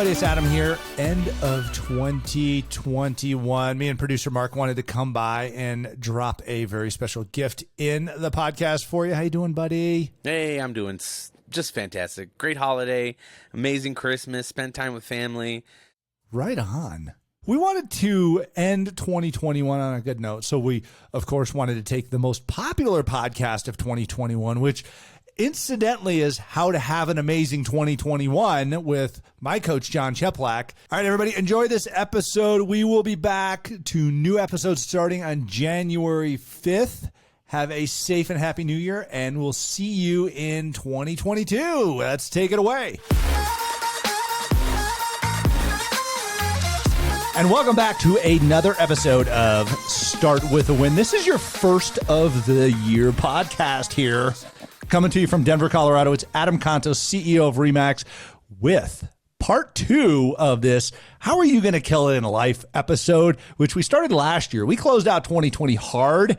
everybody, it's Adam here. End of 2021. Me and producer Mark wanted to come by and drop a very special gift in the podcast for you. How you doing, buddy? Hey, I'm doing just fantastic. Great holiday, amazing Christmas, spent time with family. Right on. We wanted to end 2021 on a good note. So we, of course, wanted to take the most popular podcast of 2021, which incidentally is How to Have an Amazing 2021 with my coach, Jon Cheplak. All right, everybody, enjoy this episode. We will be back to new episodes starting on January 5th. Have a safe and happy new year, and we'll see you in 2022. Let's take it away. And welcome back to another episode of Start With a Win. This is your first of the year podcast here. Coming to you from Denver, Colorado. It's Adam Contos, CEO of RE/MAX, with part 2 of this How Are You Going to Kill It in Life episode, which we started last year. We closed out 2020 hard,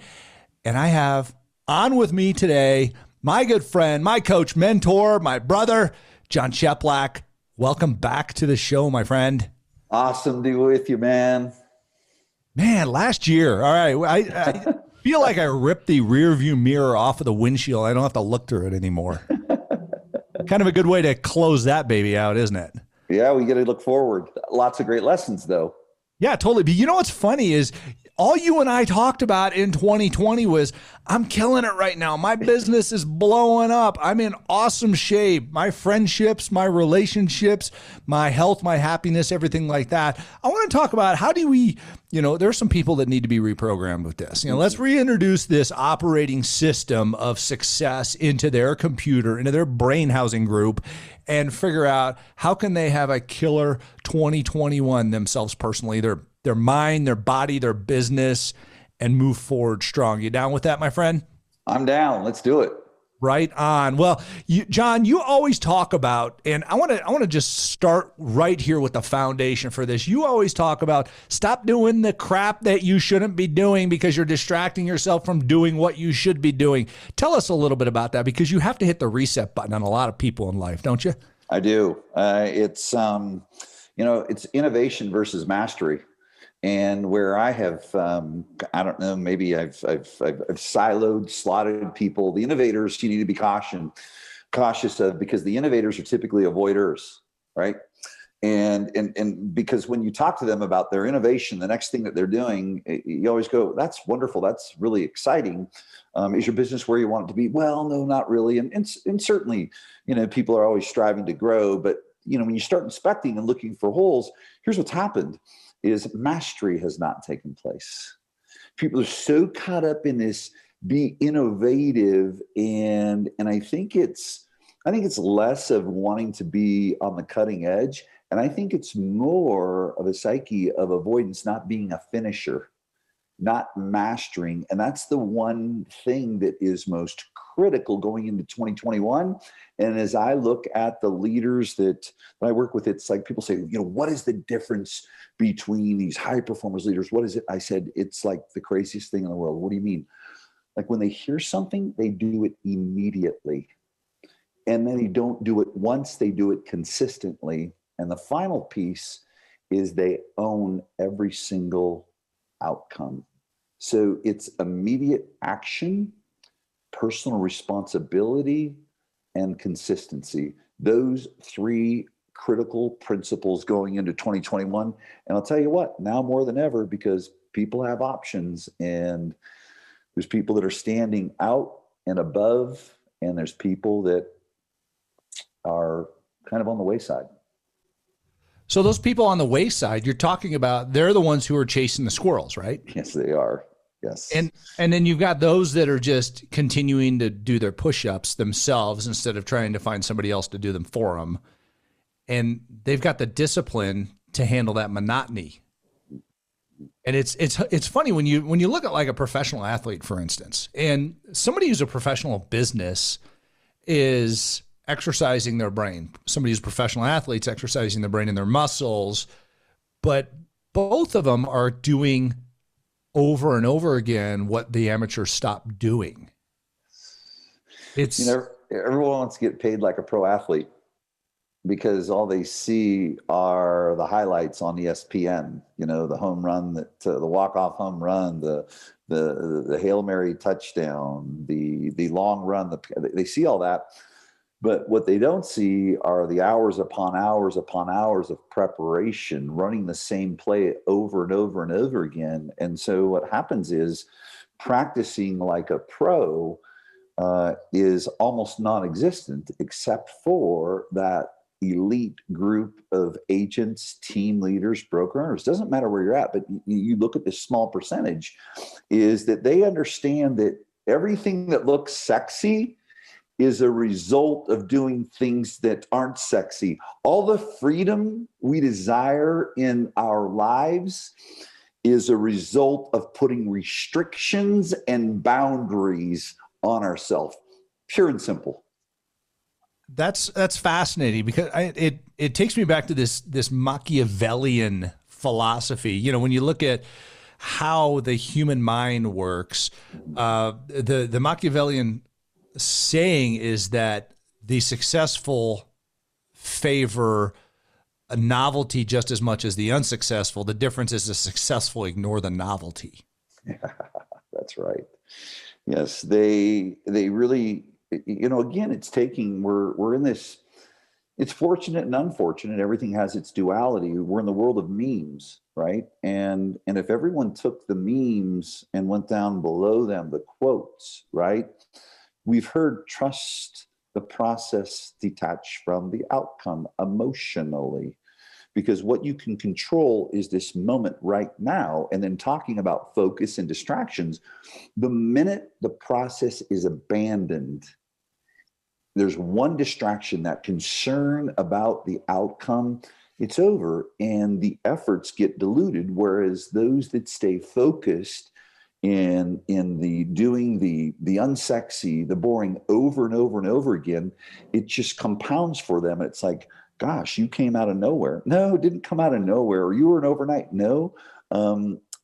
and I have on with me today my good friend, my coach, mentor, my brother, Jon Cheplak. Welcome back to the show, my friend. Awesome to be with you, man. Man, last year. All right. I feel like I ripped the rear view mirror off of the windshield. I don't have to look through it anymore. Kind of a good way to close that baby out, isn't it? Yeah, we got to look forward. Lots of great lessons, though. Yeah, totally. But you know what's funny is all you and I talked about in 2020 was, I'm killing it right now. My business is blowing up. I'm in awesome shape. My friendships, my relationships, my health, my happiness, everything like that. I want to talk about how do we, there are some people that need to be reprogrammed with this. Let's reintroduce this operating system of success into their computer, into their brain housing group, and figure out how can they have a killer 2021 themselves personally, their mind, their body, their business, and move forward strong. You down with that, my friend? I'm down. Let's do it. Right on. Well, Jon, you always talk about, and I want to just start right here with the foundation for this. You always talk about stop doing the crap that you shouldn't be doing because you're distracting yourself from doing what you should be doing. Tell us a little bit about that, because you have to hit the reset button on a lot of people in life, don't you? I do. It's innovation versus mastery. And where I have, I don't know, maybe I've siloed, slotted people. The innovators, you need to be cautious of, because the innovators are typically avoiders, right? And because when you talk to them about their innovation, the next thing that they're doing, you always go, that's wonderful, that's really exciting. Is your business where you want it to be? Well, no, not really. And certainly, people are always striving to grow. But when you start inspecting and looking for holes, here's what's happened. Is mastery has not taken place. People are so caught up in this be innovative, and I think it's less of wanting to be on the cutting edge, and I think it's more of a psyche of avoidance, not being a finisher, not mastering. And that's the one thing that is most critical going into 2021. And as I look at the leaders that I work with, it's like people say, what is the difference between these high performance leaders? What is it? I said, it's like the craziest thing in the world. What do you mean? Like when they hear something, they do it immediately. And then they don't do it once, they do it consistently. And the final piece is they own every single outcome. So it's immediate action, personal responsibility, and consistency. Those 3 critical principles going into 2021. And I'll tell you what, now more than ever, because people have options, and there's people that are standing out and above, and there's people that are kind of on the wayside. So those people on the wayside, you're talking about, they're the ones who are chasing the squirrels, right? Yes, they are. Yes. And then you've got those that are just continuing to do their push-ups themselves instead of trying to find somebody else to do them for them. And they've got the discipline to handle that monotony. And it's funny when you look at like a professional athlete, for instance, and somebody who's a professional business is exercising their brain. Somebody who's a professional athlete's exercising their brain and their muscles, but both of them are doing over and over again what the amateurs stopped doing. It's everyone wants to get paid like a pro athlete. because all they see are the highlights on ESPN. You know, the home run, the walk-off home run, the Hail Mary touchdown, the long run. They see all that, but what they don't see are the hours upon hours upon hours of preparation, running the same play over and over and over again. And so what happens is practicing like a pro is almost non-existent, except for that elite group of agents, team leaders, broker owners. Doesn't matter where you're at, but you look at this small percentage, is that they understand that everything that looks sexy is a result of doing things that aren't sexy. All the freedom we desire in our lives is a result of putting restrictions and boundaries on ourselves. Pure and simple. That's fascinating, because it takes me back to this Machiavellian philosophy. You know, when you look at how the human mind works, the Machiavellian saying is that the successful favor a novelty just as much as the unsuccessful. The difference is the successful ignore the novelty. Yeah, that's right. Yes, they really, you know, again, it's taking, we're in this, it's fortunate and unfortunate. Everything has its duality. We're in the world of memes, right? And if everyone took the memes and went down below them, the quotes, right? We've heard trust the process, detach from the outcome emotionally, because what you can control is this moment right now. And then talking about focus and distractions, the minute the process is abandoned, there's one distraction, that concern about the outcome, it's over, and the efforts get diluted. Whereas those that stay focused in the doing the unsexy, the boring over and over and over again, it just compounds for them. It's like, gosh, you came out of nowhere. No, it didn't come out of nowhere. Or you were an overnight. No,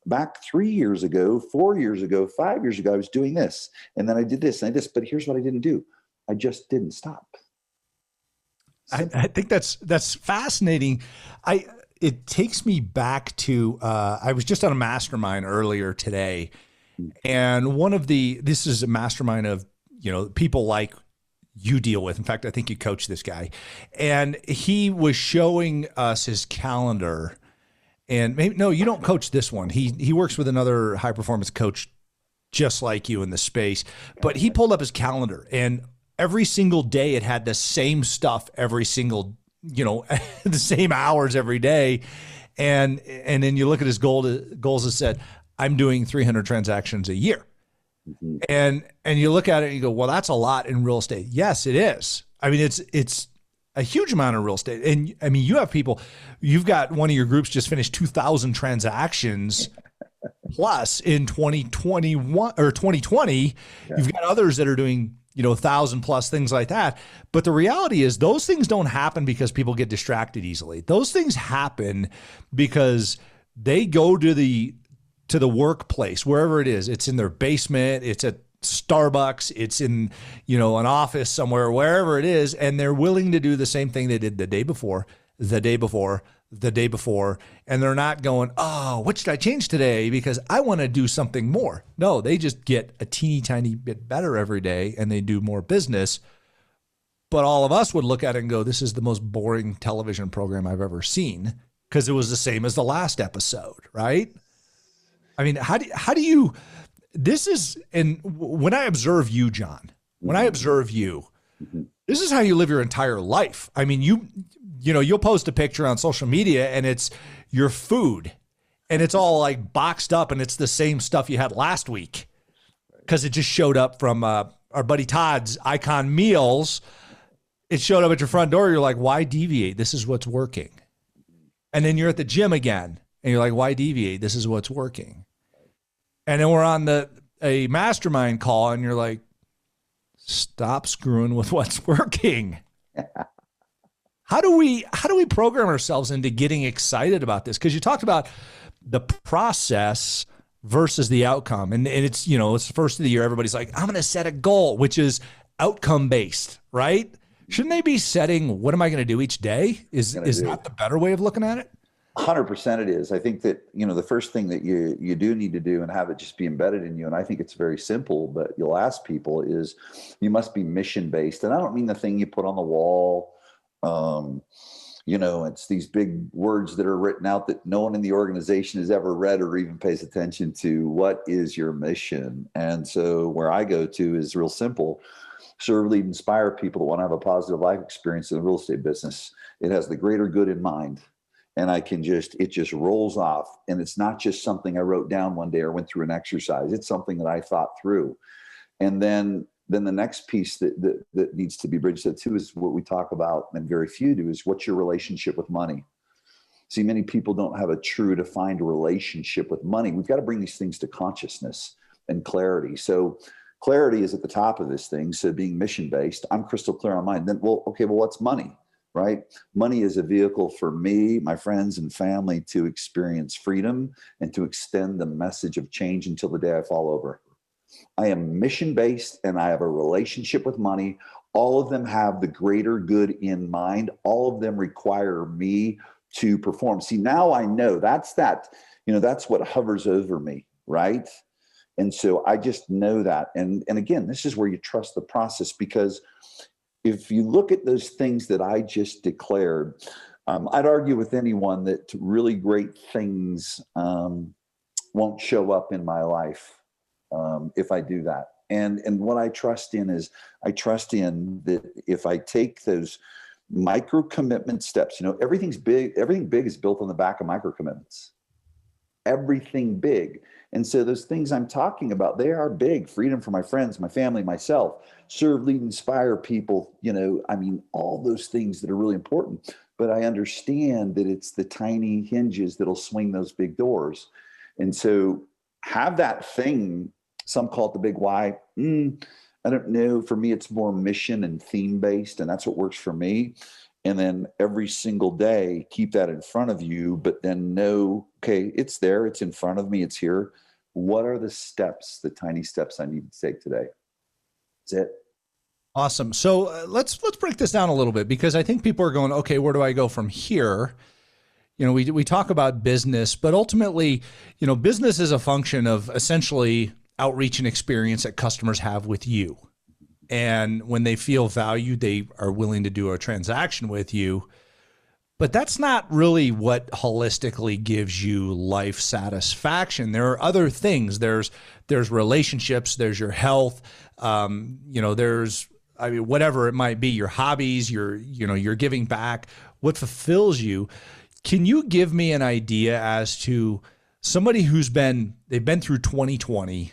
back 3 years ago, 4 years ago, 5 years ago, I was doing this, and then I did this and I did this, but here's what I didn't do. I just didn't stop. I think that's fascinating. It takes me back to, I was just on a mastermind earlier today, and this is a mastermind of, you know, people like you deal with. In fact, I think you coach this guy, and he was showing us his calendar. And maybe, no, you don't coach this one. He works with another high performance coach just like you in the space, but he pulled up his calendar, and every single day it had the same stuff every single, you know, the same hours every day. And then you look at his goals that said, I'm doing 300 transactions a year. Mm-hmm. And you look at it and you go, well, that's a lot in real estate. Yes, it is. I mean, it's a huge amount of real estate. And I mean, you have people, you've got one of your groups just finished 2,000 transactions plus in 2021 or 2020. Yeah. You've got others that are doing, you know, 1,000 plus, things like that. But the reality is those things don't happen because people get distracted easily. Those things happen because they go to the workplace, wherever it is. It's in their basement, it's at Starbucks, it's in, you know, an office somewhere, wherever it is. And they're willing to do the same thing they did the day before, the day before, the day before. And they're not going, oh, what should I change today? Because I want to do something more. No, they just get a teeny tiny bit better every day and they do more business. But all of us would look at it and go, this is the most boring television program I've ever seen, because it was the same as the last episode, right? I mean, how do you, this is, and when I observe you, Jon, when I observe you, this is how you live your entire life. I mean, you know, you'll post a picture on social media and it's your food and it's all like boxed up and it's the same stuff you had last week because it just showed up from our buddy Todd's Icon Meals. It showed up at your front door. You're like, why deviate? This is what's working. And then you're at the gym again and you're like, why deviate? This is what's working. And then we're on a mastermind call and you're like, stop screwing with what's working. How do we program ourselves into getting excited about this? Because you talked about the process versus the outcome. And it's, you know, it's the first of the year. Everybody's like, I'm going to set a goal, which is outcome based, right? Shouldn't they be setting, what am I going to do each day? Is that the better way of looking at it? 100% it is. I think that, the first thing that you do need to do and have it just be embedded in you, and I think it's very simple, but you'll ask people, is you must be mission based. And I don't mean the thing you put on the wall. It's these big words that are written out that no one in the organization has ever read or even pays attention to. What is your mission? And so where I go to is real simple: serve, lead, inspire people that want to have a positive life experience in the real estate business. It has the greater good in mind. And it just rolls off. And it's not just something I wrote down one day or went through an exercise. It's something that I thought through. And then the next piece that needs to be bridged too is what we talk about, and very few do, is what's your relationship with money? See, many people don't have a true defined relationship with money. We've got to bring these things to consciousness and clarity. So clarity is at the top of this thing. So being mission-based, I'm crystal clear on mine. Then, what's money? Right? Money is a vehicle for me, my friends and family to experience freedom and to extend the message of change until the day I fall over. I am mission-based and I have a relationship with money. All of them have the greater good in mind. All of them require me to perform. See, now I know that's what hovers over me, right? And so I just know that. And again, this is where you trust the process, because if you look at those things that I just declared, I'd argue with anyone that really great things won't show up in my life if I do that. And what I trust in is, I trust in that if I take those micro commitment steps, everything big is built on the back of micro commitments. Everything big. And so those things I'm talking about, they are big. Freedom for my friends, my family, myself, serve, lead, inspire people, all those things that are really important. But I understand that it's the tiny hinges that'll swing those big doors. And so have that thing, some call it the big why. I don't know. For me, it's more mission and theme based, and that's what works for me. And then every single day, keep that in front of you, but then know, okay, it's there, it's in front of me, it's here. What are the steps, the tiny steps I need to take today? That's it. Awesome. So let's break this down a little bit, because I think people are going, okay, where do I go from here? We talk about business, but ultimately, business is a function of essentially outreach and experience that customers have with you. And when they feel valued, they are willing to do a transaction with you. But that's not really what holistically gives you life satisfaction. There are other things. There's relationships, there's your health, there's whatever it might be, your hobbies, you're giving back, what fulfills you. Can you give me an idea as to somebody they've been through 2020,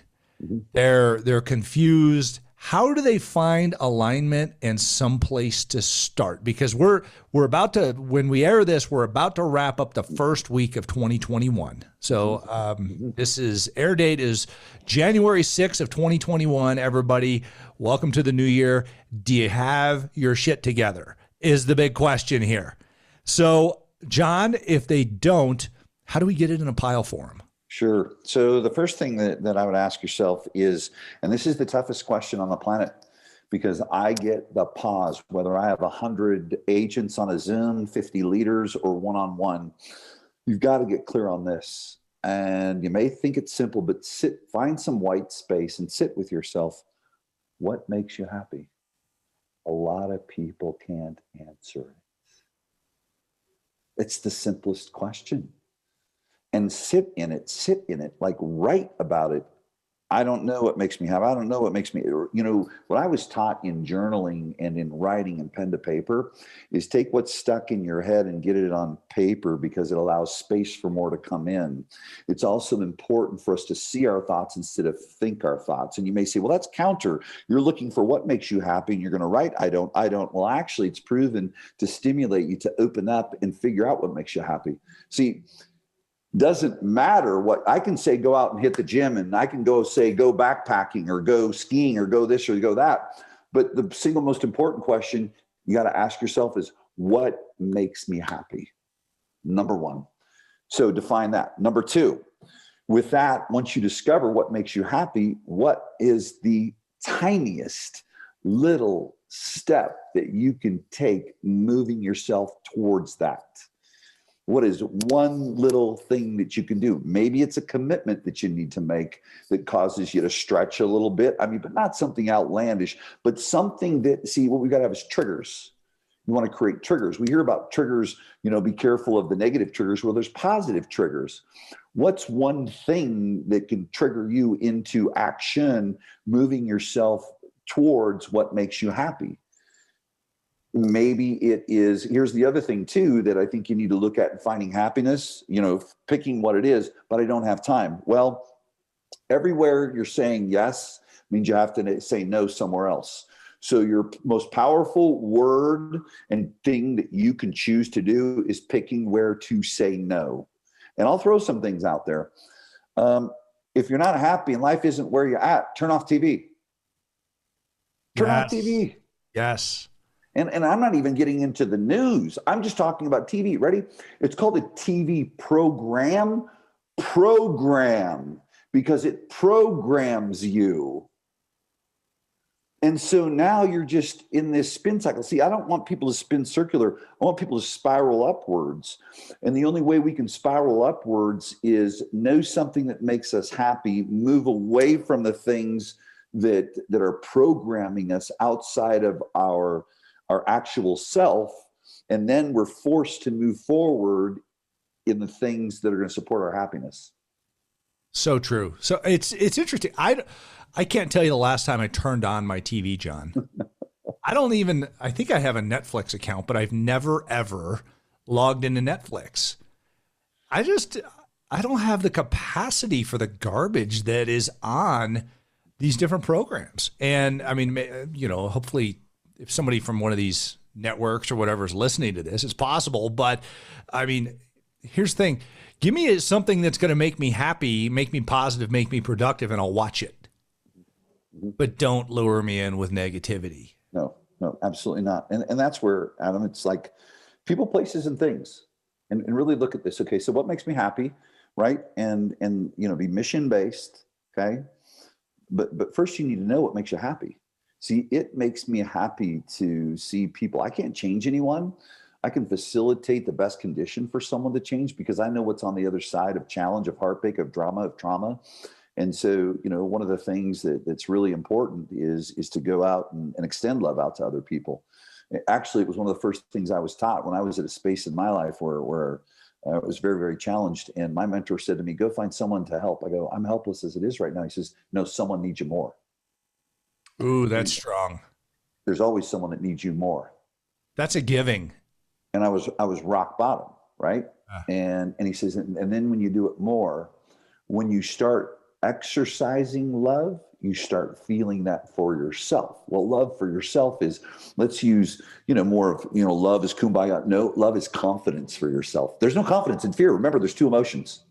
they're confused. How do they find alignment and someplace to start? Because we're about to, when we air this, we're about to wrap up the first week of 2021. So this is, air date is January 6th of 2021. Everybody, welcome to the new year. Do you have your shit together? Is the big question here. So Jon, if they don't, how do we get it in a pile for them? Sure. So the first thing that I would ask yourself is, and this is the toughest question on the planet, because I get the pause, whether I have 100 agents on a Zoom, 50 leaders, or one-on-one, you've got to get clear on this. And you may think it's simple, but find some white space and sit with yourself. What makes you happy? A lot of people can't answer it. It's the simplest question. And sit in it, like write about it. I don't know what makes me happy. I don't know what makes me, what I was taught in journaling and in writing and pen to paper is take what's stuck in your head and get it on paper, because it allows space for more to come in. It's also important for us to see our thoughts instead of think our thoughts. And you may say, well, that's counter. You're looking for what makes you happy and you're going to write, I don't. Well, actually, it's proven to stimulate you to open up and figure out what makes you happy. See, doesn't matter what I can say, go out and hit the gym, and I can go say, go backpacking or go skiing or go this or go that. But the single most important question you got to ask yourself is, what makes me happy? Number one. So define that. Number two, with that, once you discover what makes you happy, what is the tiniest little step that you can take moving yourself towards that? What is one little thing that you can do? Maybe it's a commitment that you need to make that causes you to stretch a little bit. I mean, but not something outlandish, but something that, see, what we've got to have is triggers. You want to create triggers. We hear about triggers, be careful of the negative triggers. Well, there's positive triggers. What's one thing that can trigger you into action, moving yourself towards what makes you happy? Maybe it is, here's the other thing too, that I think you need to look at in finding happiness, picking what it is, but I don't have time. Well, everywhere you're saying yes means you have to say no somewhere else. So your most powerful word and thing that you can choose to do is picking where to say no. And I'll throw some things out there. If you're not happy and life isn't where you're at, turn off TV. Turn off TV. Yes. And I'm not even getting into the news. I'm just talking about TV. Ready? It's called a TV program, because it programs you. And so now you're just in this spin cycle. See, I don't want people to spin circular. I want people to spiral upwards. And the only way we can spiral upwards is know something that makes us happy, move away from the things that are programming us outside of our actual self, and then we're forced to move forward in the things that are going to support our happiness. So true. So it's interesting. I can't tell you the last time I turned on my TV, Jon. I think I have a Netflix account, but I've never, ever logged into Netflix. I don't have the capacity for the garbage that is on these different programs. And I mean, hopefully if somebody from one of these networks or whatever is listening to this, it's possible. But I mean, here's the thing. Give me something that's going to make me happy, make me positive, make me productive, and I'll watch it. But don't lure me in with negativity. No, absolutely not. And that's where, Adam, it's like people, places, and things. And really look at this. Okay, so what makes me happy, right? And be mission-based, okay? But first you need to know what makes you happy. See, it makes me happy to see people. I can't change anyone. I can facilitate the best condition for someone to change because I know what's on the other side of challenge, of heartbreak, of drama, of trauma. And so, one of the things that's really important is to go out and extend love out to other people. Actually, it was one of the first things I was taught when I was at a space in my life where I was very, very challenged. And my mentor said to me, go find someone to help. I go, I'm helpless as it is right now. He says, no, someone needs you more. Ooh, that's strong. There's always someone that needs you more. That's a giving. And I was rock bottom, right? And he says, and then when you do it more, when you start exercising love, you start feeling that for yourself. Well, love for yourself is, let's use, more of, love is kumbaya. No, love is confidence for yourself. There's no confidence in fear. Remember, there's two emotions.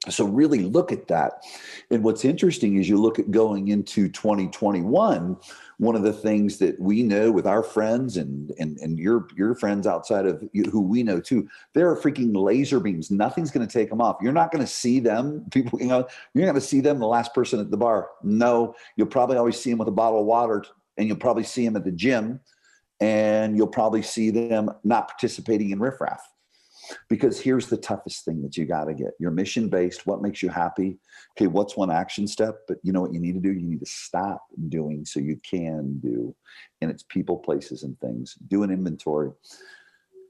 So really look at that. And what's interesting is you look at going into 2021, one of the things that we know with our friends and your friends outside of you, who we know too, there are freaking laser beams. Nothing's going to take them off. You're not going to see them. People, you're not going to see them, the last person at the bar. No, you'll probably always see them with a bottle of water, and you'll probably see them at the gym, and you'll probably see them not participating in riffraff. Because here's the toughest thing that you got to get. You're mission-based. What makes you happy? Okay, what's one action step? But you know what you need to do? You need to stop doing so you can do. And it's people, places, and things. Do an inventory.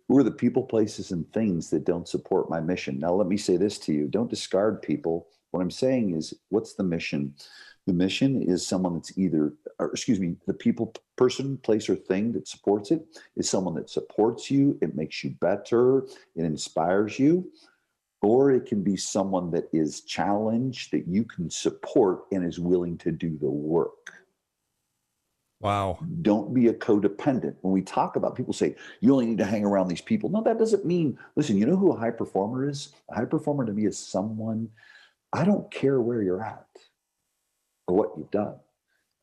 Who are the people, places, and things that don't support my mission? Now, let me say this to you. Don't discard people. What I'm saying is, what's the mission? The mission is someone that's the people, person, place, or thing that supports it is someone that supports you. It makes you better. It inspires you. Or it can be someone that is challenged that you can support and is willing to do the work. Wow. Don't be a codependent. When we talk about, people say, you only need to hang around these people. No, that doesn't mean, listen, you know who a high performer is? A high performer to me is someone, I don't care where you're at or what you've done.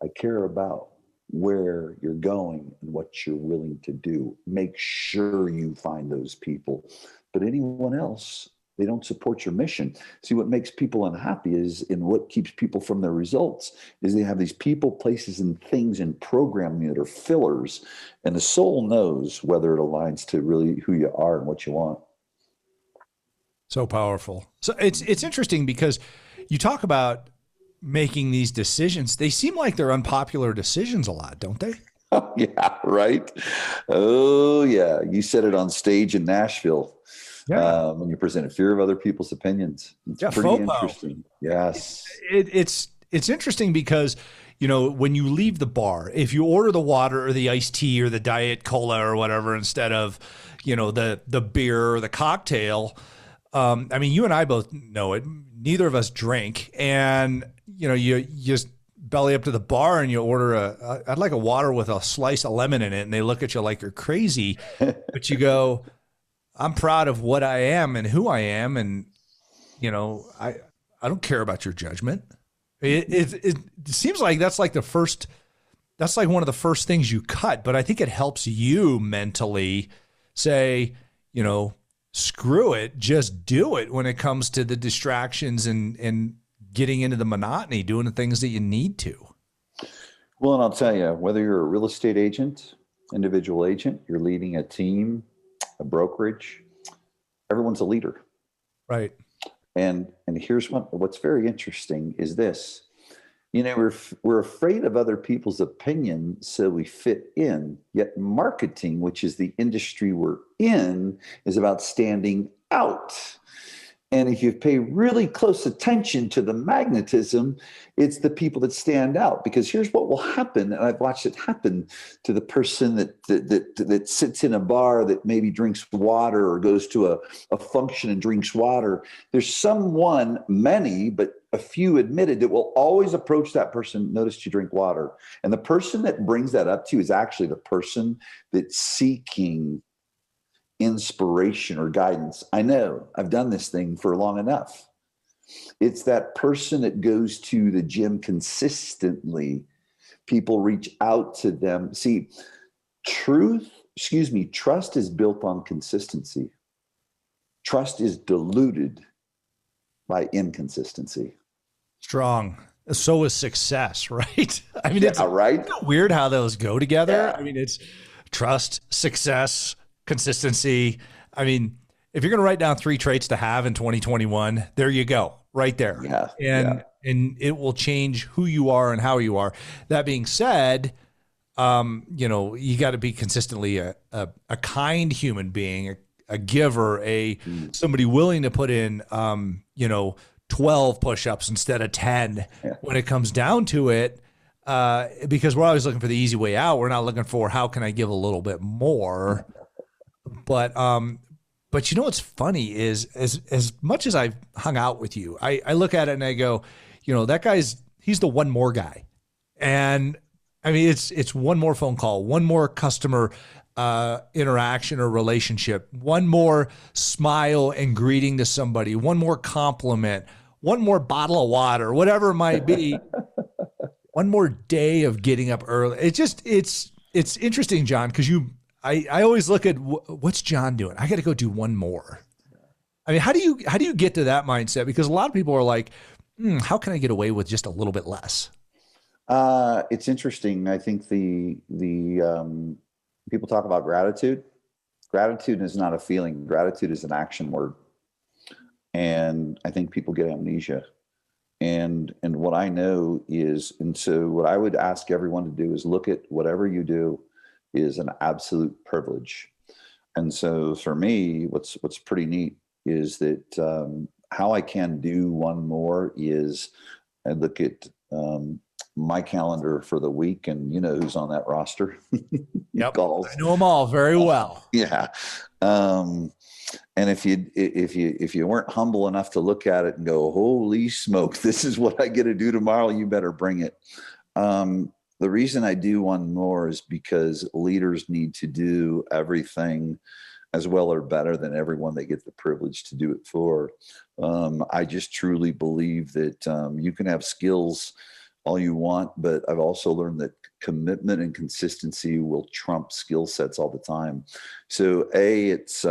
I care about where you're going and what you're willing to do. Make sure you find those people. But anyone else, They don't support your mission. See, what makes people unhappy is, and what keeps people from their results is they have these people, places, and things in programming that are fillers. And the soul knows whether it aligns to really who you are and what you want. So powerful. So it's interesting because you talk about making these decisions. They seem like they're unpopular decisions a lot, don't they? Oh, yeah, right. Oh, yeah. You said it on stage in Nashville. Yeah. When you presented fear of other people's opinions. It's pretty FOMO. interesting. Yes. It's interesting because, you know, when you leave the bar, if you order the water or the iced tea or the diet cola or whatever instead of, you know, the beer or the cocktail, I mean, you and I both know it. Neither of us drink, and you know, you just belly up to the bar and you order I'd like a water with a slice of lemon in it, and they look at you like you're crazy, but you go, I'm proud of what I am and who I am, and you know, I don't care about your judgment. It seems like that's like one of the first things you cut, but I think it helps you mentally say, you know, screw it, just do it when it comes to the distractions and getting into the monotony, doing the things that you need to. Well, and I'll tell you, whether you're a real estate agent, individual agent, you're leading a team, a brokerage, everyone's a leader. Right. And here's what's very interesting is this. You know, we're afraid of other people's opinion, so we fit in. Yet marketing, which is the industry we're in, is about standing out. And if you pay really close attention to the magnetism, it's the people that stand out. Because here's what will happen, and I've watched it happen to the person that sits in a bar that maybe drinks water or goes to a function and drinks water. There's someone, many, but a few admitted, that will always approach that person, notice you drink water. And the person that brings that up to you is actually the person that's seeking inspiration or guidance. I know, I've done this thing for long enough. It's that person that goes to the gym consistently. People reach out to them. See, trust is built on consistency. Trust is diluted by inconsistency. Strong. So is success, right? I mean, it's right. It's weird how those go together. Yeah. I mean, it's trust, success, consistency. I mean, if you're going to write down 3 traits to have in 2021, there you go, right there. Yeah. And it will change who you are and how you are. That being said, you know, you got to be consistently a kind human being, a giver, somebody willing to put in, you know, 12 push-ups instead of 10 when it comes down to it. Because we're always looking for the easy way out. We're not looking for how can I give a little bit more. But you know what's funny is as much as I've hung out with you, I look at it and I go, you know, he's the one more guy. And I mean, it's one more phone call, one more customer interaction or relationship, one more smile and greeting to somebody, one more compliment, one more bottle of water, whatever it might be, one more day of getting up early. It's interesting, Jon, because I always look at what's Jon doing? I got to go do one more. I mean, how do you get to that mindset? Because a lot of people are like, how can I get away with just a little bit less? It's interesting. I think the people talk about gratitude. Gratitude is not a feeling. Gratitude is an action word. And I think people get amnesia. And what I know is, and so what I would ask everyone to do is look at whatever you do is an absolute privilege. And so for me, what's pretty neat is that how I can do one more is I look at my calendar for the week, and you know who's on that roster. Yep, Calls. I know them all very well. Yeah. And if you weren't humble enough to look at it and go, holy smoke, this is what I get to do tomorrow, you better bring it. The reason I do one more is because leaders need to do everything as well or better than everyone they get the privilege to do it for. I just truly believe that you can have skills all you want, but I've also learned that commitment and consistency will trump skill sets all the time. So it's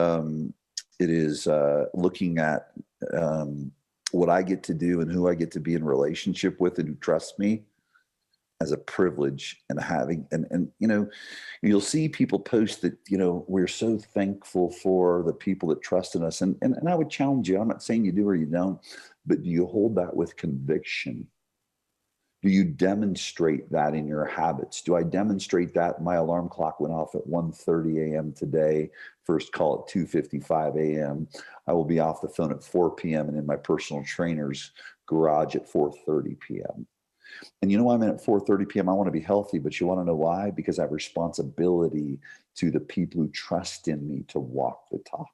looking at what I get to do and who I get to be in relationship with and who trusts me as a privilege, and having, and you'll see people post that, we're so thankful for the people that trust in us. And I would challenge you, I'm not saying you do or you don't, but do you hold that with conviction? Do you demonstrate that in your habits? Do I demonstrate that? My alarm clock went off at 1:30 a.m. today. First call at 2:55 a.m. I will be off the phone at 4 p.m. and in my personal trainer's garage at 4:30 p.m. And you know why I'm in at 4:30 p.m.? I want to be healthy, but you want to know why? Because I have responsibility to the people who trust in me to walk the talk.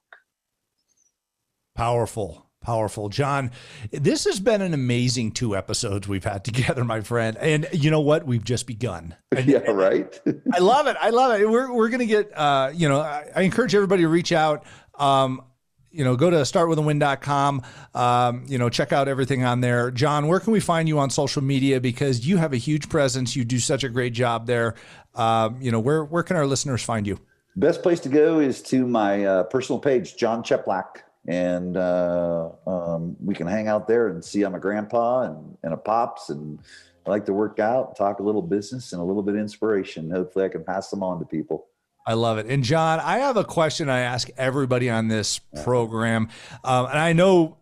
Powerful. Powerful. Jon, this has been an amazing 2 episodes we've had together, my friend. And you know what? We've just begun. Yeah, right. I love it. I love it. We're going to get, I encourage everybody to reach out. Go to startwithawin.com, check out everything on there. Jon, where can we find you on social media? Because you have a huge presence. You do such a great job there. Where can our listeners find you? Best place to go is to my personal page, Jon Cheplak. And we can hang out there and see I'm a grandpa and a pops, and I like to work out, talk a little business and a little bit of inspiration. Hopefully I can pass them on to people. I love it. And Jon, I have a question I ask everybody on this program. And I know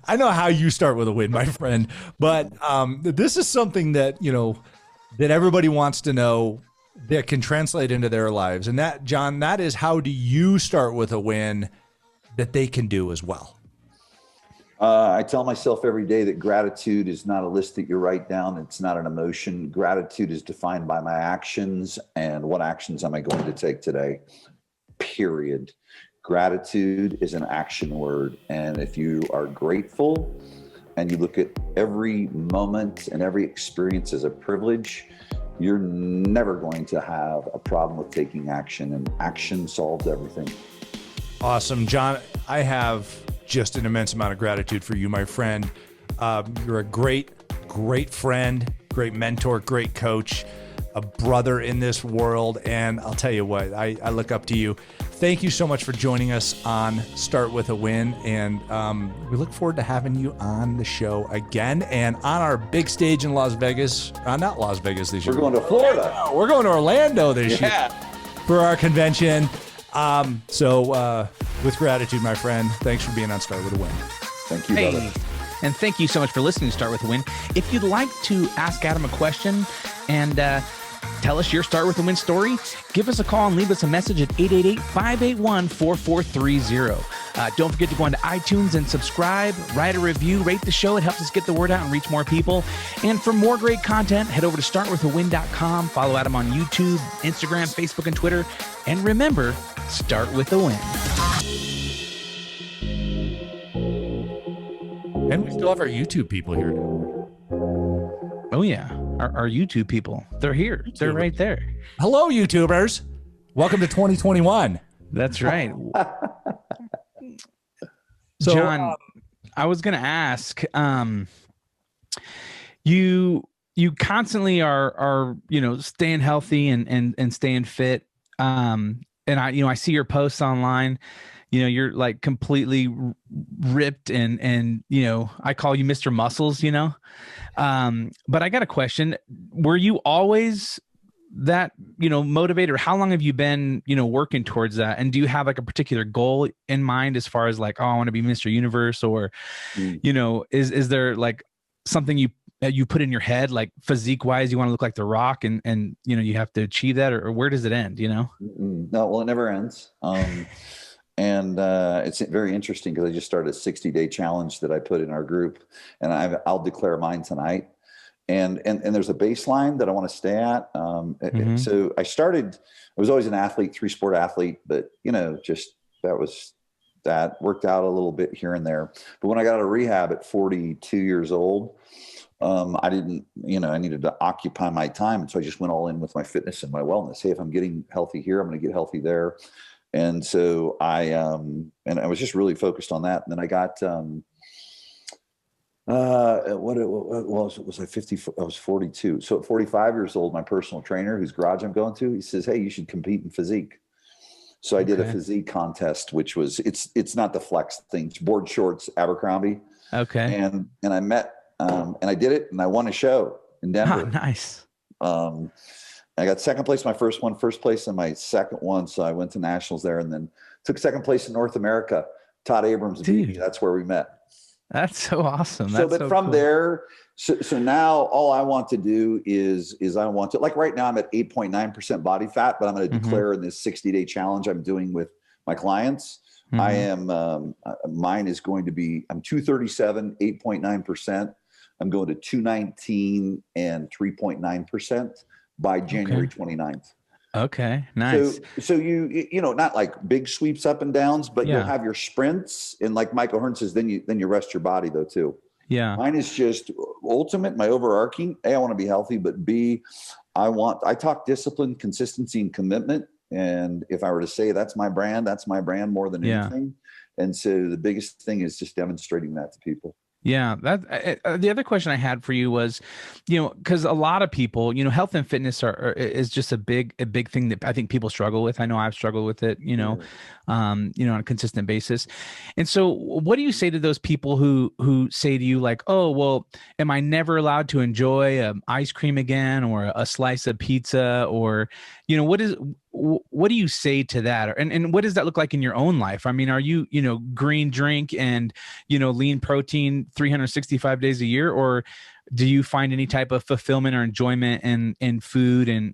I know how you start with a win, my friend, but this is something that, that everybody wants to know that can translate into their lives. And that, Jon, that is, how do you start with a win that they can do as well? I tell myself every day that gratitude is not a list that you write down. It's not an emotion. Gratitude is defined by my actions, and what actions am I going to take today? Period. Gratitude is an action word. And if you are grateful and you look at every moment and every experience as a privilege, you're never going to have a problem with taking action, and action solves everything. Awesome. Jon, I have just an immense amount of gratitude for you, my friend. You're a great friend, great mentor, great coach, a brother in this world. And I'll tell you what, I look up to you. Thank you so much for joining us on Start With a Win. And we look forward to having you on the show again and on our big stage in Las Vegas. Not Las Vegas this year. We're going to Florida. We're going to Orlando this year for our convention. With gratitude, my friend, thanks for being on Start With a Win. Thank you, brother. And thank you so much for listening to Start With a Win. If you'd like to ask Adam a question and tell us your Start With a Win story, give us a call and leave us a message at 888-581-4430. Don't forget to go onto iTunes and subscribe, write a review, rate the show. It helps us get the word out and reach more people. And for more great content, head over to startwithawin.com. Follow Adam on YouTube, Instagram, Facebook, and Twitter. And remember, start with a win. And we still have our YouTube people here. Oh, yeah. Our YouTube people. They're here. YouTubers. They're right there. Hello, YouTubers. Welcome to 2021. That's right. So, Jon, I was going to ask, you constantly are staying healthy and staying fit. And I see your posts online. You're like completely ripped and I call you Mr. Muscles, but I got a question. Were you always that, motivator? How long have you been, working towards that? And do you have like a particular goal in mind as far as like, oh, I want to be Mr. Universe, or, is there like something you put in your head, like physique wise, you want to look like The Rock and you have to achieve that, or where does it end, No, well, it never ends. And it's very interesting because I just started a 60-day challenge that I put in our group, and I'll declare mine tonight. And there's a baseline that I want to stay at. So I was always an athlete, 3-sport athlete, but that worked out a little bit here and there. But when I got out of rehab at 42 years old, I didn't, I needed to occupy my time. And so I just went all in with my fitness and my wellness. Hey, if I'm getting healthy here, I'm going to get healthy there. And so I was just really focused on that. And then I got, was I 50? I was 42. So at 45 years old, my personal trainer, whose garage I'm going to, he says, hey, you should compete in physique. So I did a physique contest, which was, it's not the flex thing. It's board shorts, Abercrombie. Okay. And I met, and I did it and I won a show in Denver. Oh, nice. I got second place in my first one, first place in my second one. So I went to nationals there and then took second place in North America. Todd Abrams beat me. That's where we met. That's so awesome. That's but so from cool. there, so now all I want to do is I want to, like right now I'm at 8.9% body fat, but I'm going to declare in this 60-day challenge I'm doing with my clients. I am, mine is going to be, I'm 237, 8.9%. I'm going to 219 and 3.9% by January 29th. Okay, nice. So you know, not like big sweeps up and downs, but you'll have your sprints. And like Michael Hearn says, then you rest your body though too. Yeah. Mine is just ultimate, my overarching, A, I want to be healthy, but B, I talk discipline, consistency, and commitment. And if I were to say that's my brand more than anything. And so the biggest thing is just demonstrating that to people. Yeah, that the other question I had for you was, you know, because a lot of people, you know, health and fitness is just a big thing that I think people struggle with. I know I've struggled with it, you know, on a consistent basis. And so, what do you say to those people who say to you like, oh, well, am I never allowed to enjoy ice cream again, or a slice of pizza, or, you know, what do you say to that? And what does that look like in your own life? I mean, are you, you know, green drink and, you know, lean protein 365 days a year, or do you find any type of fulfillment or enjoyment in food and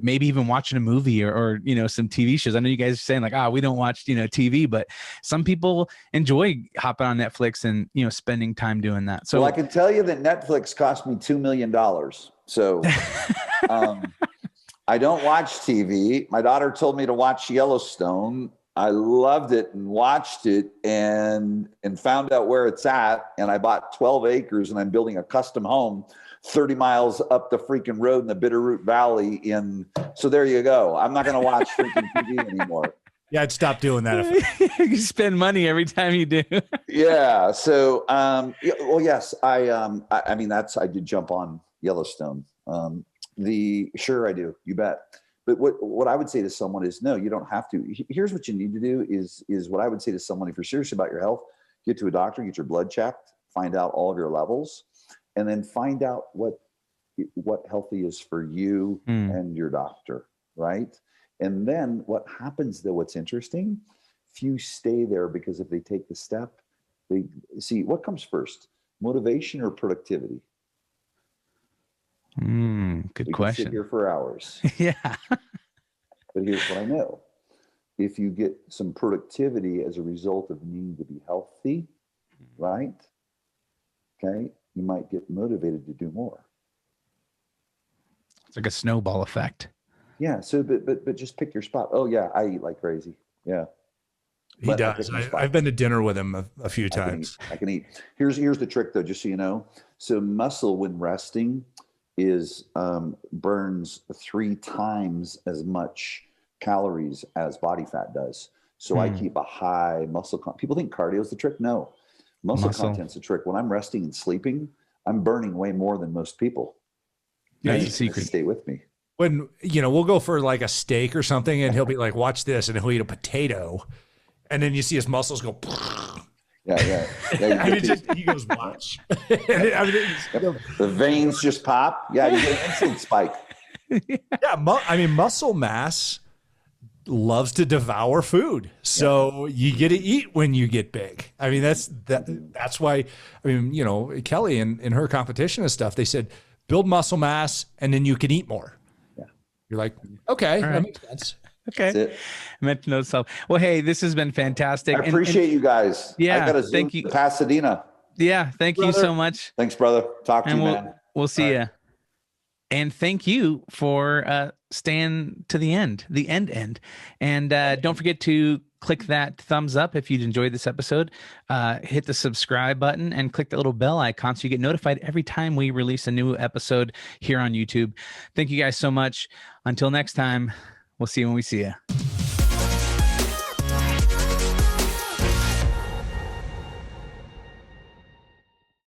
maybe even watching a movie or, you know, some TV shows? I know you guys are saying like, we don't watch, you know, TV, but some people enjoy hopping on Netflix and, you know, spending time doing that. So well, I can tell you that Netflix cost me $2 million. So, I don't watch TV. My daughter told me to watch Yellowstone. I loved it and watched it and found out where it's at. And I bought 12 acres and I'm building a custom home 30 miles up the freaking road in the Bitterroot Valley. So there you go. I'm not going to watch freaking TV anymore. Yeah, I'd stop doing that. You spend money every time you do. Yeah. So, well, yes, I mean, I did jump on Yellowstone. Sure I do. You bet. But what I would say to someone is, no, you don't have to. Here's what you need to do is what I would say to someone, if you're serious about your health, get to a doctor, get your blood checked, find out all of your levels, and then find out what healthy is for you and your doctor, right? And then what happens though, what's interesting, few stay there because if they take the step, they see what comes first, motivation or productivity? Good question. Sit here for hours. Yeah. But here's what I know. If you get some productivity as a result of needing to be healthy, right? Okay, you might get motivated to do more. It's like a snowball effect. Yeah. So, but just pick your spot. Oh yeah, I eat like crazy. Yeah. He does. I've been to dinner with him a few times. I can eat. Here's the trick though, just so you know. So muscle when resting is burns 3 times as much calories as body fat does. So I keep a high muscle people think cardio is the trick. No, muscle content's the trick. When I'm resting and sleeping, I'm burning way more than most people. That's a secret. Stay with me. When, you know, we'll go for like a steak or something and he'll be like, watch this. And he'll eat a potato. And then you see his muscles go. Yeah. I mean, he goes, watch. The veins just pop. Yeah, you get an insulin spike. I mean, muscle mass loves to devour food. So you get to eat when you get big. I mean, that's why, I mean, you know, Kelly in her competition and stuff, they said, build muscle mass and then you can eat more. Yeah. You're like, okay, that makes sense. Okay. Meant to know self. Well, hey, this has been fantastic. I appreciate you guys. Yeah. I got to zoom to Pasadena. Yeah. Thank you so much. Thanks, brother. Talk to you, man. We'll see you. And thank you for staying to the end. And don't forget to click that thumbs up if you'd enjoyed this episode. Hit the subscribe button and click that little bell icon so you get notified every time we release a new episode here on YouTube. Thank you guys so much. Until next time, we'll see you when we see you.